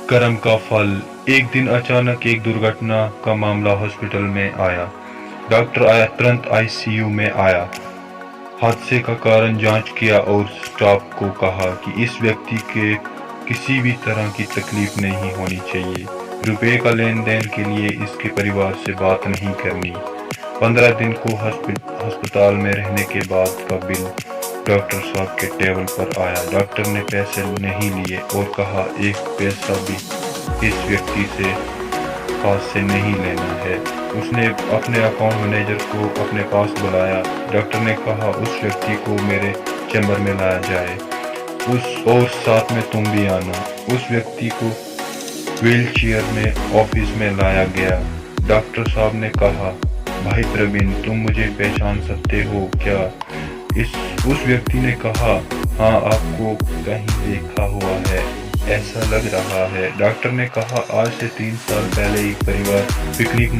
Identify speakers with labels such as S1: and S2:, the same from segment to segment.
S1: कर्म का फल। एक दिन अचानक एक दुर्घटना का मामला हॉस्पिटल में आया। डॉक्टर आया, तुरंत आईसीयू में आया। हादसे का कारण जांच किया और स्टाफ को कहा कि इस व्यक्ति के किसी भी तरह की तकलीफ नहीं होनी चाहिए। रुपए का लेन देन के लिए इसके परिवार से बात नहीं करनी। 15 दिन को अस्पताल में रहने के बाद का बिल डॉक्टर साहब के टेबल पर आया। डॉक्टर ने पैसे नहीं लिए और कहा, एक पैसा भी इस व्यक्ति से पास से नहीं लेना है। उसने अपने अकाउंट मैनेजर को अपने पास बुलाया। डॉक्टर ने कहा, उस व्यक्ति को मेरे चैम्बर में लाया जाए, और साथ में तुम भी आना। उस व्यक्ति को व्हीलचेयर में ऑफिस में लाया गया। डॉक्टर साहब ने कहा, भाई प्रवीण, तुम मुझे पहचान सकते हो क्या? उस व्यक्ति ने कहा, हाँ, आपको कहीं देखा हुआ है, ऐसा लग रहा है। डॉक्टर ने कहा, आज से 3 साल पहले एक परिवार पिकनिक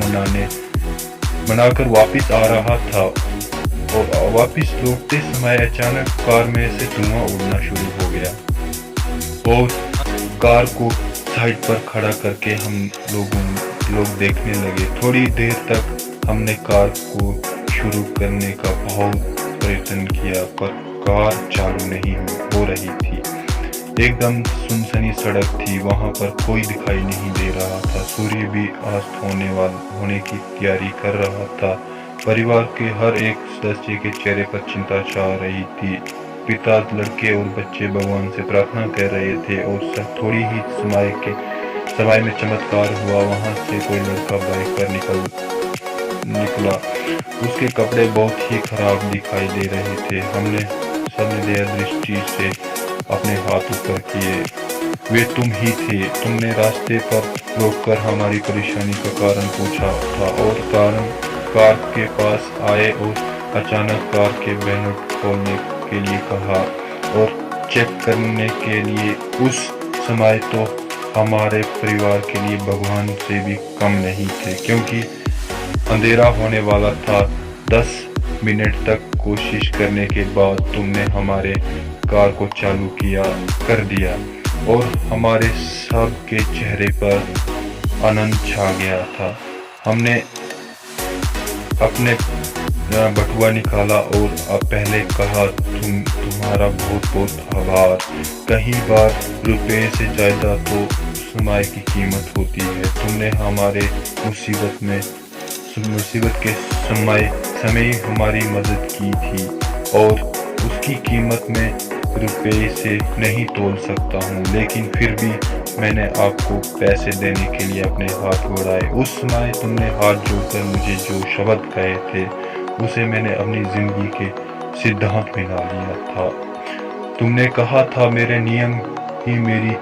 S1: मनाकर वापस आ रहा था और वापस लौटते समय अचानक कार में से धुआं उड़ना शुरू हो गया और कार को साइड पर खड़ा करके हम लोग देखने लगे। थोड़ी देर तक हमने कार को शुरू करने का बहुत प्रयत्न किया, पर कार चालू नहीं हो रही थी। एकदम सुनसनी सड़क थी, वहां पर कोई दिखाई नहीं दे रहा था। सूर्य भी अस्त होने की तैयारी कर रहा था। परिवार के हर एक सदस्य के चेहरे पर चिंता छा रही थी। पिता, लड़के और बच्चे भगवान से प्रार्थना कर रहे थे और थोड़ी ही समय में चमत्कार हुआ। वहां से कोई लड़का बाइक पर निकला। उसके कपड़े बहुत ही खराब दिखाई दे रहे थे। हमने सबने दया दृष्टि से अपने हाथ ऊपर किए। वे तुम ही थे। तुमने रास्ते पर रोककर हमारी परेशानी का कारण पूछा था और कार के पास आए और अचानक कार के बैनट खोलने के लिए कहा और चेक करने के लिए। उस समय तो हमारे परिवार के लिए भगवान से भी कम नहीं थे, क्योंकि अंधेरा होने वाला था। 10 मिनट तक कोशिश करने के बाद तुमने हमारे कार को चालू कर दिया और हमारे सब के चेहरे पर आनंद छा गया था। हमने अपने बटुआ निकाला और पहले कहा, तुम्हारा बहुत बहुत आभार। कई बार रुपए से ज्यादा तो समय की कीमत होती है। तुमने हमारे मुसीबत के समय हमारी मदद की थी और उसकी कीमत में रुपए से नहीं तोल सकता हूँ, लेकिन फिर भी मैंने आपको पैसे देने के लिए अपने हाथ बढ़ाए। उस समय तुमने हाथ जोड़कर मुझे जो शब्द कहे थे, उसे मैंने अपनी जिंदगी के सिद्धांत में ला लिया था। तुमने कहा था, मेरे नियम ही मेरी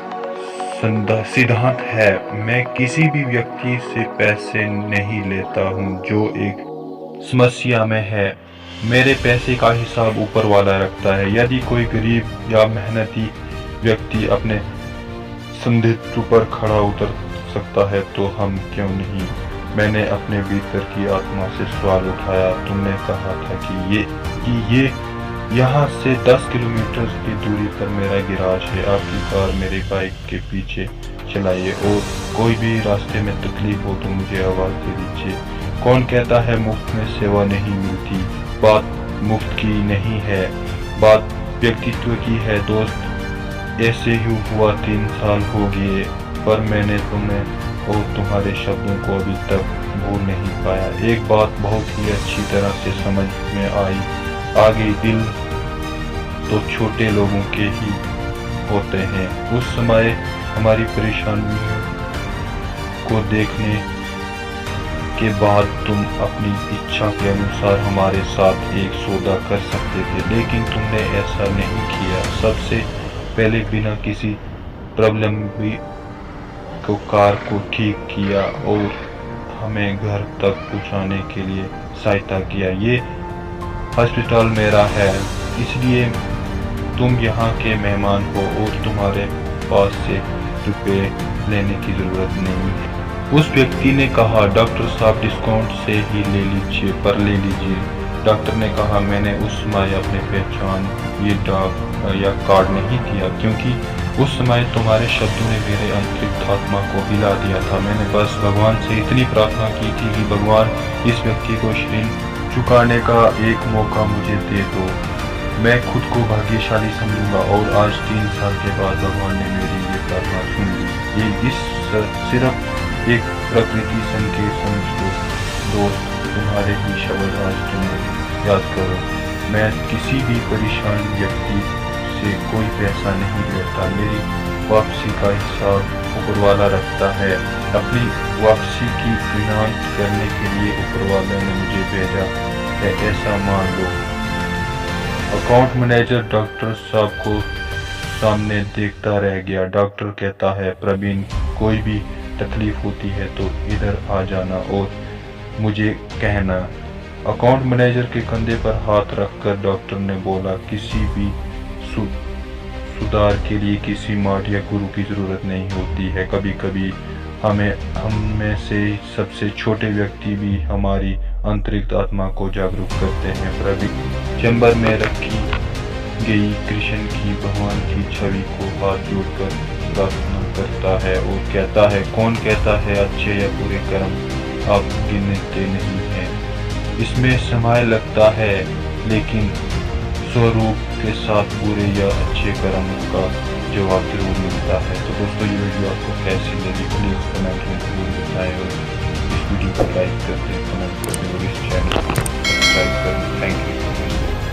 S1: सिद्धांत है। मैं किसी भी व्यक्ति से पैसे नहीं लेता हूँ जो एक समस्या में है। मेरे पैसे का हिसाब ऊपर वाला रखता है। यदि कोई गरीब या मेहनती व्यक्ति अपने संदिग्ध पर खड़ा उतर सकता है तो हम क्यों नहीं? मैंने अपने भीतर की आत्मा से सवाल उठाया। तुमने कहा था कि ये यहाँ से 10 किलोमीटर की दूरी पर मेरा गिराज है। आपकी कार मेरे बाइक के पीछे चलाइए और कोई भी रास्ते में तकलीफ हो तो मुझे आवाज दे दीजिए। कौन कहता है मुफ्त में सेवा नहीं मिलती? बात मुफ्त की नहीं है, बात व्यक्तित्व की है दोस्त। ऐसे ही हुआ 3 साल हो गए, पर मैंने तुम्हें और तुम्हारे शब्दों को अभी तक भूल नहीं पाया। एक बात बहुत ही अच्छी तरह से समझ में आई, आगे दिल तो छोटे लोगों के ही होते हैं। उस समय हमारी परेशानियों को देखने के बाद तुम अपनी इच्छा के अनुसार हमारे साथ एक सौदा कर सकते थे, लेकिन तुमने ऐसा नहीं किया। सबसे पहले बिना किसी प्रॉब्लम भी कार को ठीक किया और हमें घर तक पहुंचाने के लिए सहायता किया। ये हॉस्पिटल मेरा है, इसलिए तुम यहाँ के मेहमान हो और तुम्हारे पास से रुपए लेने की जरूरत नहीं है। उस व्यक्ति ने कहा, डॉक्टर साहब डिस्काउंट से ही ले लीजिए। डॉक्टर ने कहा, मैंने उस समय अपने पहचान ये डाक या कार्ड नहीं दिया, क्योंकि उस समय तुम्हारे शब्दों ने मेरे आंतरिक आत्मा को हिला दिया था। मैंने बस भगवान से इतनी प्रार्थना की थी कि भगवान इस व्यक्ति को ऋण चुकाने का एक मौका मुझे दे दो। मैं खुद को भाग्यशाली समझूंगा। और आज 3 साल के बाद भगवान ने मेरी ये प्रार्थना सुन ली। ये सिर्फ एक प्रकृति संकेत समझ लो दोस्त, तुम्हारे ही शब्द आज तुम्हें याद करो। मैं किसी भी परेशान व्यक्ति से कोई पैसा नहीं लेता। मेरी वापसी का हिसाब ऊपरवाला रखता है। अपनी वापसी की इनाम करने के लिए ऊपरवाला ने मुझे भेजा है, ऐसा मान लो। अकाउंट मैनेजर डॉक्टर साहब को सामने देखता रह गया। डॉक्टर कहता है, प्रवीण, कोई भी तकलीफ होती है तो इधर आ जाना और मुझे कहना। अकाउंट मैनेजर के कंधे पर हाथ रखकर डॉक्टर ने बोला, किसी भी सुधार के लिए किसी माठ या गुरु की जरूरत नहीं होती है। कभी कभी हम में से सबसे छोटे व्यक्ति भी हमारी आंतरिक आत्मा को जागरूक करते हैं। प्रवीण चैम्बर में रखी गई कृष्ण की भगवान की छवि को हाथ जोड़कर प्रार्थना करता है और कहता है, कौन कहता है अच्छे या बुरे कर्म आप गिनते नहीं हैं। इसमें समय लगता है, लेकिन स्वरूप के साथ बुरे या अच्छे कर्मों का जवाब जरूर मिलता है। तो दोस्तों, ये वीडियो आपको कैसी लगी प्लीज़ कमेंट में जरूर बताएं और इस वीडियो को लाइक कर दें, कमेंट कर दें और इस चैनल को सब्सक्राइब करें। Thank you.